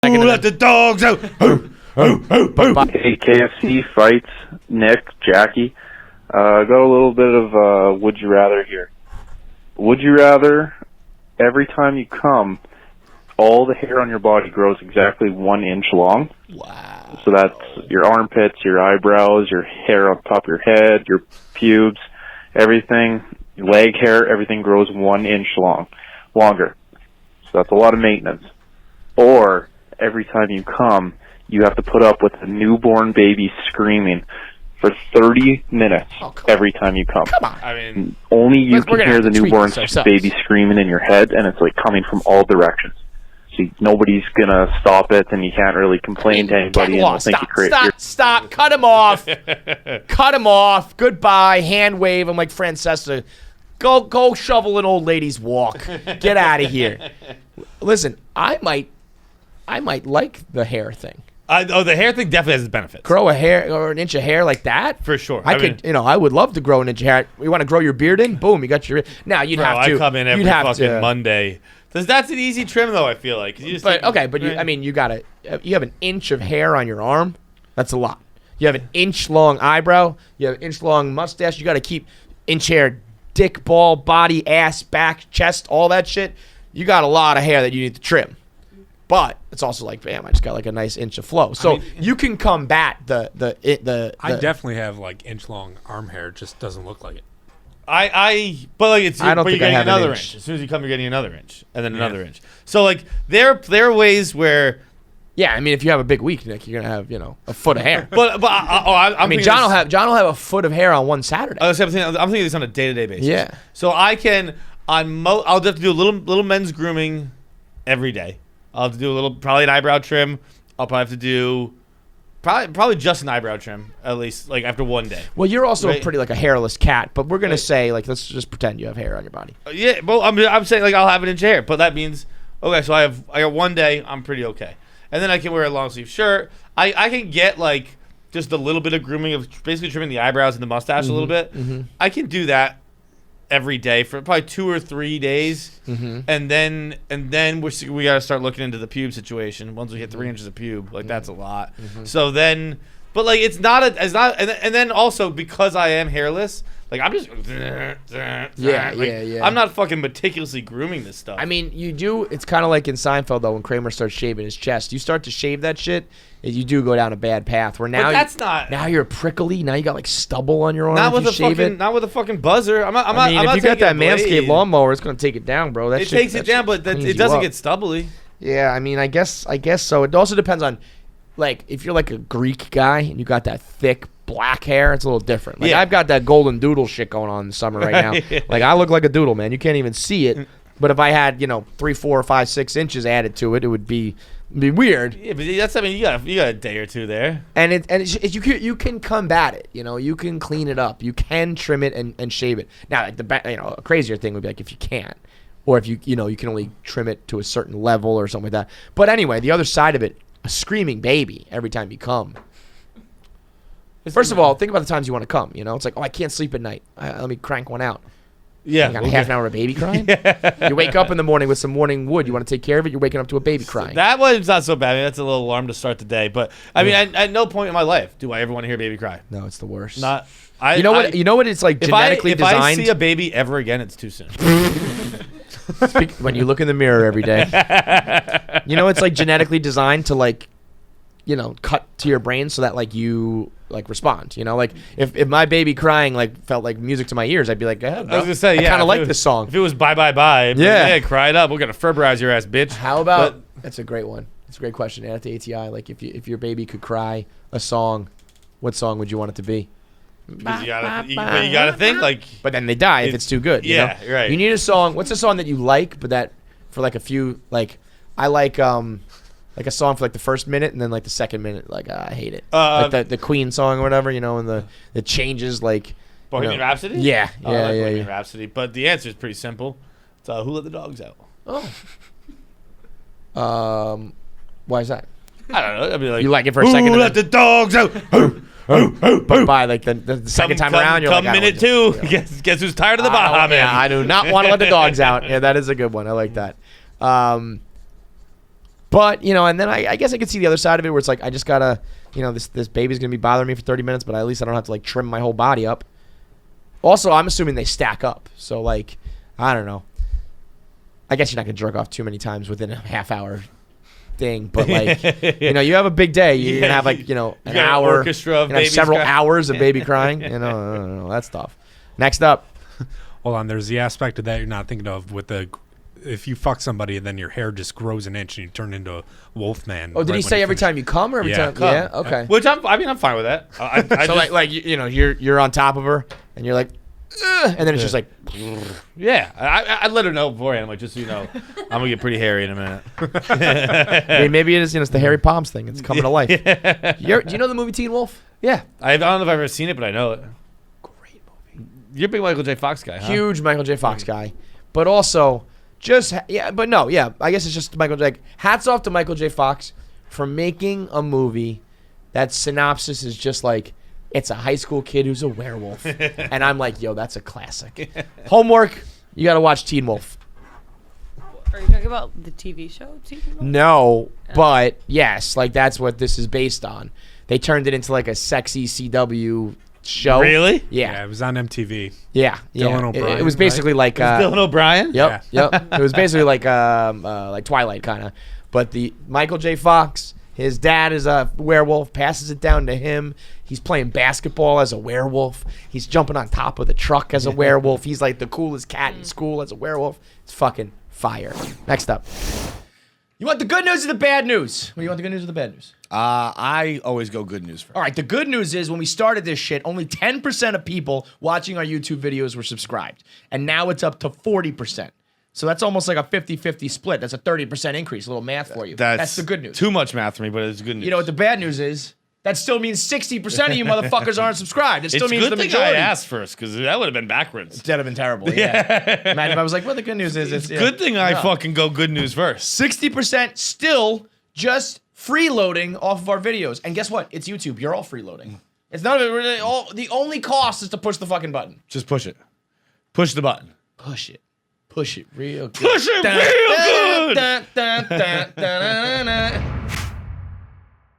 Ooh, let the dogs out. Hey, KFC fights, Nick, Jackie. Got a little bit of would you rather here. Would you rather every time you come, all the hair on your body grows exactly 1 inch long? Wow. So that's your armpits, your eyebrows, your hair on top of your head, your pubes, everything, your leg hair, everything grows 1 inch longer. So that's a lot of maintenance. Or every time you come, you have to put up with a newborn baby screaming for 30 minutes every time you come. Come on. I mean, only you can hear the newborn ourselves. baby screaming in your head, and it's like coming from all directions. So nobody's gonna stop it, and you can't really complain to anybody, and they'll think you're crazy. Stop! Cut him off! Cut him off! Goodbye. Hand wave. I'm like Francesca. Go shovel an old lady's walk. Get out of here. Listen, I might like the hair thing. The hair thing definitely has its benefits. Grow a hair or an inch of hair like that? For sure. I could, I would love to grow an inch of hair. You want to grow your beard in? Boom, you got your. Now you'd have to. I come in every fucking Monday. That's an easy trim, though. I feel like. You have an inch of hair on your arm. That's a lot. You have an inch long eyebrow. You have an inch long mustache. You got to keep inch hair, dick, ball, body, ass, back, chest, all that shit. You got a lot of hair that you need to trim. But it's also like, bam, I just got like a nice inch of flow. So you can combat the. I definitely have like inch long arm hair. It just doesn't look like it. But you're getting another inch. As soon as you come, you're getting another inch, and then another inch. So like there are ways where. Yeah, I mean, if you have a big week, Nick, you're gonna have a foot of hair. I mean, John will have a foot of hair on one Saturday. I'm thinking this on a day-to-day basis. Yeah. So I can I'll have to do a little men's grooming every day. I'll have to do probably an eyebrow trim. I'll probably have to do probably just an eyebrow trim, at least like after one day. Well, you're also pretty like a hairless cat, but we're gonna say like let's just pretend you have hair on your body. Yeah, well, I'm saying like I'll have an inch of hair, but that means so I got one day, I'm pretty okay, and then I can wear a long sleeve shirt. I can get like just a little bit of grooming of basically trimming the eyebrows and the mustache a little bit. Mm-hmm. I can do that every day for probably 2 or 3 days, and then we got to start looking into the pube situation. Once we hit 3 inches of pube, like that's a lot. So then, but like it's not, and then also because I am hairless, like I'm just I'm not fucking meticulously grooming this stuff. I mean, you do. It's kind of like in Seinfeld though when Kramer starts shaving his chest. You start to shave that shit, and you do go down a bad path. Where now now you're prickly. Now you got like stubble on your arm. Not with a fucking buzzer. I'm not if you got that Manscaped lawnmower, it's gonna take it down, bro. It takes it down, but it doesn't get stubbly. Yeah, I mean, I guess so. It also depends on, like, if you're like a Greek guy and you got that thick black hair, it's a little different. Like I've got that golden doodle shit going on in the summer right now. Like I look like a doodle, man. You can't even see it. But if I had 3, 4, 5, 6 inches added to it, it would be weird. Yeah, but you got a day or two there. And you can combat it. You can clean it up. You can trim it and shave it. Now, like a crazier thing would be like if you can't, or if you can only trim it to a certain level or something like that. But anyway, the other side of it, a screaming baby every time you come. First of all, think about the times you want to come. It's like, I can't sleep at night. Let me crank one out. Yeah, you got half an hour of a baby crying. You wake up in the morning with some morning wood. You want to take care of it. You're waking up to a baby crying. That one's not so bad. I mean, that's a little alarm to start the day. But I mean, at no point in my life do I ever want to hear a baby cry. No, it's the worst. You know what? It's like genetically designed. If I see a baby ever again, it's too soon. When you look in the mirror every day, it's like genetically designed to like, cut to your brain so that like you like respond. Like if my baby crying like felt like music to my ears, I'd be like, I was gonna say, I kind of like this song. If it was bye bye bye, cry it up. We're gonna Ferberize your ass, bitch. How about that's a great one. It's a great question. At the ATI, like if your baby could cry a song, what song would you want it to be? Because you gotta think like. But then they die if it's too good. Yeah, right. You need a song. What's a song that you like, but that for like a few like I like a song for like the first minute and then like the second minute like I hate it. Like the Queen song or whatever, and the changes like. Bohemian Rhapsody. Yeah, Bohemian Rhapsody. But the answer is pretty simple. It's Who Let the Dogs Out. Oh. Why is that? I don't know. I mean, like, you like it for a second. Who let the dogs out? But by like the second time around, you're like, minute two. Guess who's tired of the Baja Man? Yeah, I do not want to let the dogs out. Yeah, that is a good one. I like that. But, you know, and then I guess I could see the other side of it where it's like I just got to, you know, this baby's going to be bothering me for 30 minutes, but at least I don't have to, like, trim my whole body up. Also, I'm assuming they stack up. So, like, I don't know. I guess you're not going to jerk off too many times within a half-hour thing. But, like, you know, you have a big day. You're going to have, like, you know, an hour. Orchestra of have several crying. hours of baby crying. You know, I don't know. That's tough. Next up. Hold on, there's the aspect of that you're not thinking of with the if you fuck somebody and then your hair just grows an inch and you turn into a wolf man. Oh, did he say every time you come or every time? Come. Yeah, okay. Which I'm fine with that. I So just, like you know, you're on top of her and you're like, ugh, and then it's just like, yeah, I let her know beforehand. I'm like, just so you know, I'm gonna get pretty hairy in a minute. maybe it is. You know, it's the hairy palms thing. It's coming to life. Do you know the movie Teen Wolf? Yeah, I don't know if I've ever seen it, but I know it. Great movie. You're a big Michael J. Fox guy, huh? Huge Michael J. Fox guy, but also just but no, yeah. I guess it's just Michael J. Hats off to Michael J. Fox for making a movie that synopsis is just like it's a high school kid who's a werewolf, and I'm like, yo, that's a classic. Homework, you got to watch Teen Wolf. Are you talking about the TV show? No, but yes, like that's what this is based on. They turned it into like a sexy CW show. Really? Yeah, it was on MTV. Yeah. Dylan It O'Brien, was basically like Dylan O'Brien. Yep. It was basically like Twilight kind of. But the Michael J. Fox, his dad is a werewolf, passes it down to him. He's playing basketball as a werewolf. He's jumping on top of the truck as a werewolf. He's like the coolest cat in school as a werewolf. It's fucking fire. Next up. You want the good news or the bad news? Well, you want the good news or the bad news? I always go good news first. All right, the good news is when we started this shit, only 10% of people watching our YouTube videos were subscribed. And now it's up to 40%. So that's almost like a 50-50 split. That's a 30% increase. A little math for you. That's the good news. Too much math for me, but it's good news. You know what the bad news is? That still means 60% of you motherfuckers aren't subscribed. It still means the thing majority. I asked first, because that would have been backwards. That'd have been terrible. Yeah. Imagine if I was like, well, the good news is it's Good thing I fucking go good news first. 60% still just freeloading off of our videos. And guess what? It's YouTube. You're all freeloading. It's none of it really. The only cost is to push the fucking button. Just push it. Push the button. Push it. Push it real good. Push it real good.